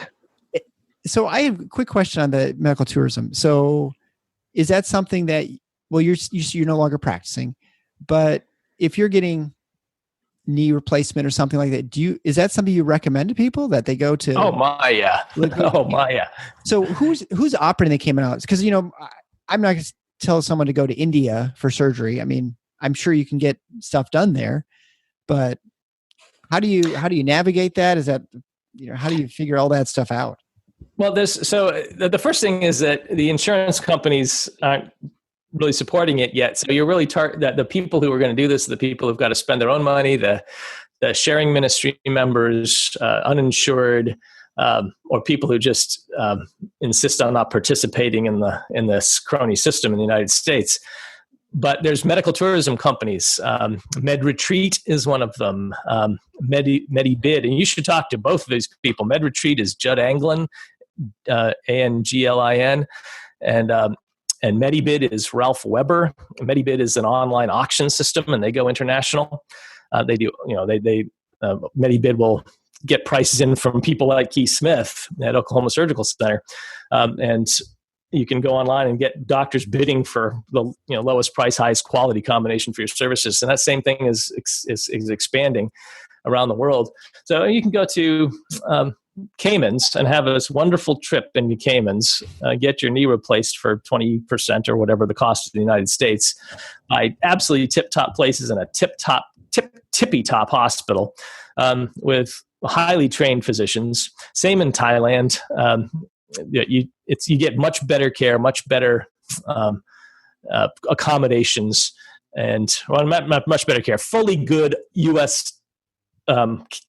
So I have a quick question on the medical tourism. So is that something that, well, you're no longer practicing, but if you're getting knee replacement or something like that, is that something you recommend to people that they go to? Oh my, yeah. So who's operating the Cayman Islands? Because I'm not going to tell someone to go to India for surgery. I mean, I'm sure you can get stuff done there, but how do you navigate that? Is that, how do you figure all that stuff out? Well, the first thing is that the insurance companies aren't really supporting it yet. So you're really that the people who are going to do this, the people who've got to spend their own money, the sharing ministry members, uninsured, or people who just insist on not participating in this crony system in the United States. But there's medical tourism companies. MedRetreat is one of them. MediBid, and you should talk to both of these people. MedRetreat is Judd Anglin, Anglin, and MediBid is Ralph Weber. MediBid is an online auction system, and they go international. MediBid will get prices in from people like Keith Smith at Oklahoma Surgical Center, and you can go online and get doctors bidding for the lowest price, highest quality combination for your services. And that same thing is expanding around the world. So you can go to Caymans and have this wonderful trip in the Caymans, get your knee replaced for 20% or whatever the cost of the United States by absolutely tip-top places in a tippy-top hospital with highly trained physicians. Same in Thailand. You get much better care, much better accommodations, and not much better care. Fully good U.S.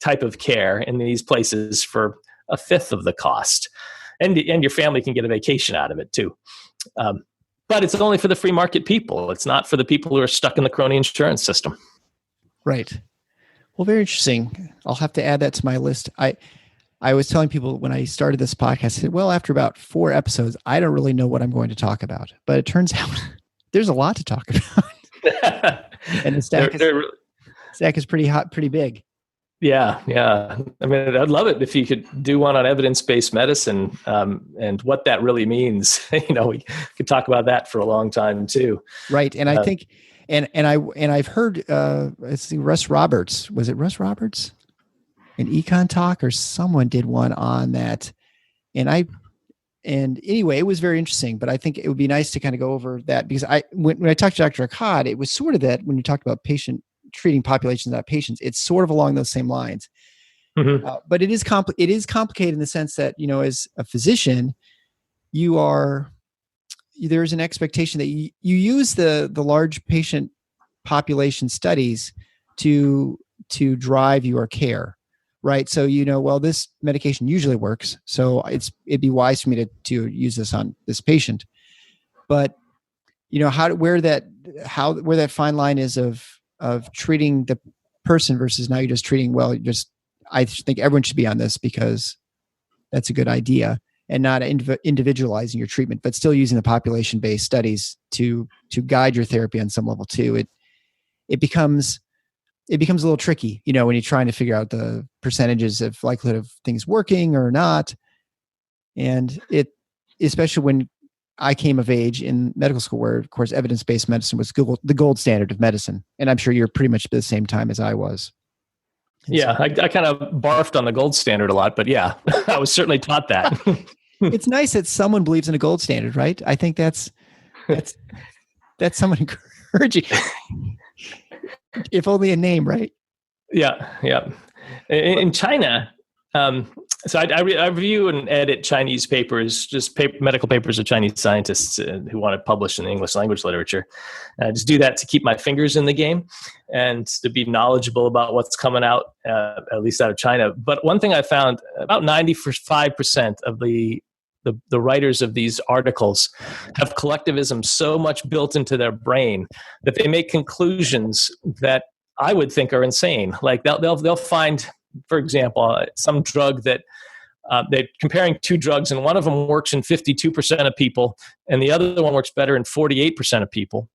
Type of care in these places for a fifth of the cost, and your family can get a vacation out of it too. But it's only for the free market people. It's not for the people who are stuck in the crony insurance system. Right. Well, very interesting. I'll have to add that to my list. I was telling people when I started this podcast, I said, well, after about 4 episodes, I don't really know what I'm going to talk about. But it turns out there's a lot to talk about. And the stack is pretty hot, pretty big. Yeah. I mean, I'd love it if you could do one on evidence-based medicine and what that really means. We could talk about that for a long time too. Right. And I think, and I've heard, Russ Roberts, was it Russ Roberts? An Econ Talk or someone did one on that. And anyway, it was very interesting, but I think it would be nice to kind of go over that because when I talked to Dr. Akkad, it was sort of that when you talked about treating populations, not patients, it's sort of along those same lines. Mm-hmm. But it is complicated in the sense that, as a physician, there's an expectation that you use the large patient population studies to drive your care. Right. So, well, this medication usually works. So it'd be wise for me to use this on this patient. But, where that fine line is of treating the person versus now you're just treating, I think everyone should be on this because that's a good idea and not individualizing your treatment, but still using the population-based studies to guide your therapy on some level too. It becomes a little tricky, when you're trying to figure out the percentages of likelihood of things working or not. And especially when I came of age in medical school, where of course, evidence-based medicine was the gold standard of medicine. And I'm sure you're pretty much at the same time as I was. Yeah. I kind of barfed on the gold standard a lot, but yeah, I was certainly taught that. It's nice that someone believes in a gold standard, right? I think that's someone encouraging. If only a name, right? Yeah. In China, So I review and edit Chinese papers, just medical papers of Chinese scientists who want to publish in the English language literature. I just do that to keep my fingers in the game and to be knowledgeable about what's coming out, at least out of China. But one thing I found, about 95% of the writers of these articles have collectivism so much built into their brain that they make conclusions that I would think are insane. Like they'll find, for example, some drug that they're comparing two drugs, and one of them works in 52% of people, and the other one works better in 48% of people.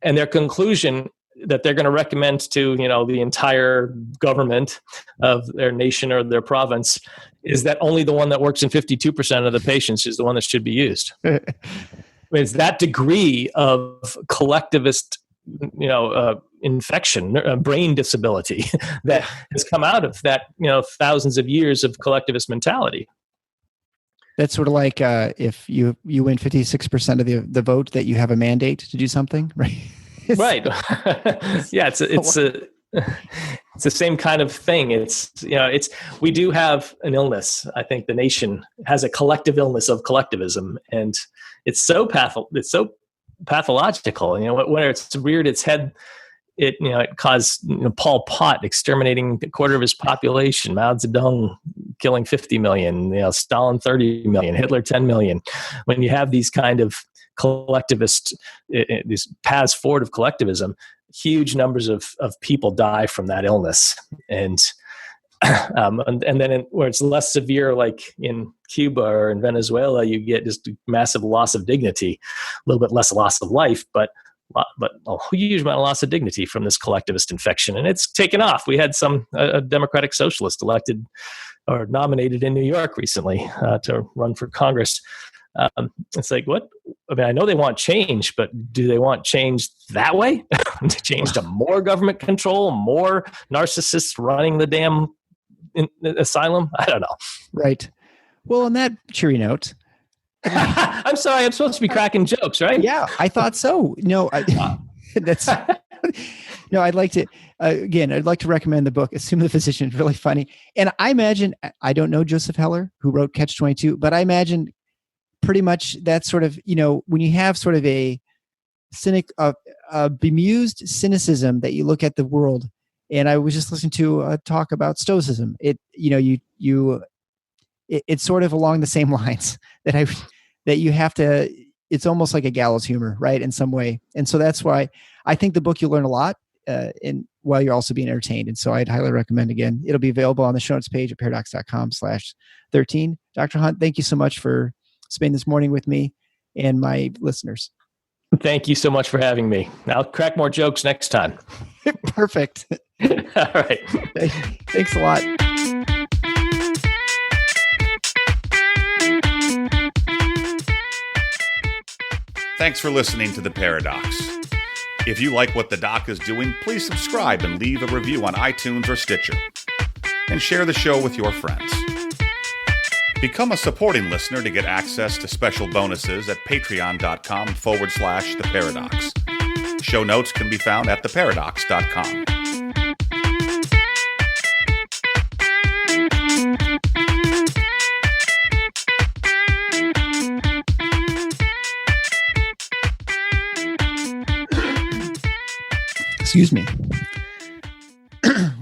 And their conclusion that they're going to recommend to the entire government of their nation or their province is that only the one that works in 52% of the patients is the one that should be used. It's that degree of collectivist infection, brain disability that has come out of that, thousands of years of collectivist mentality. That's sort of like if you win 56% of the vote, that you have a mandate to do something, right? Right. Yeah, it's the same kind of thing. We do have an illness. I think the nation has a collective illness of collectivism, and it's so pathological. When it's reared its head, it caused Pol Pot exterminating a quarter of his population, Mao Zedong killing 50 million, Stalin 30 million, Hitler 10 million. When you have these kind of collectivist, these paths forward of collectivism, huge numbers of people die from that illness, and then where it's less severe, like in Cuba or in Venezuela, you get just massive loss of dignity, a little bit less loss of life, but a huge amount of loss of dignity from this collectivist infection, and it's taken off. We had a Democratic socialist elected or nominated in New York recently to run for Congress. It's like, what? I mean, I know they want change, but do they want change that way? To change to more government control, more narcissists running the damn asylum? I don't know. Right. Well, on that cheery note, I'm sorry, I'm supposed to be cracking jokes, right? Yeah, I thought so. No, no, I'd like to, I'd like to recommend the book, Assume the Physician. It's really funny. And I imagine, I don't know Joseph Heller, who wrote Catch-22, but I imagine pretty much that sort of, when you have sort of a bemused cynicism that you look at the world. And I was just listening to a talk about Stoicism. It's sort of along the same lines that you have to, it's almost like a gallows humor, right? In some way. And so that's why I think the book, you'll learn a lot while you're also being entertained. And so I'd highly recommend, again, it'll be available on the show notes page at paradox.com/13. Dr. Hunt, thank you so much for spending this morning with me and my listeners. Thank you so much for having me. I'll crack more jokes next time. Perfect. All right. Thanks a lot. Thanks for listening to The Paradox. If you like what the doc is doing, please subscribe and leave a review on iTunes or Stitcher. And share the show with your friends. Become a supporting listener to get access to special bonuses at patreon.com/theparadox. Show notes can be found at theparadox.com. Excuse me.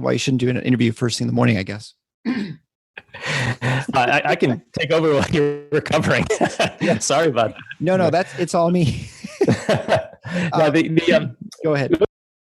Well, you shouldn't do an interview first thing in the morning, I guess. I can take over while you're recovering. Sorry about that. No, it's all me. Go ahead.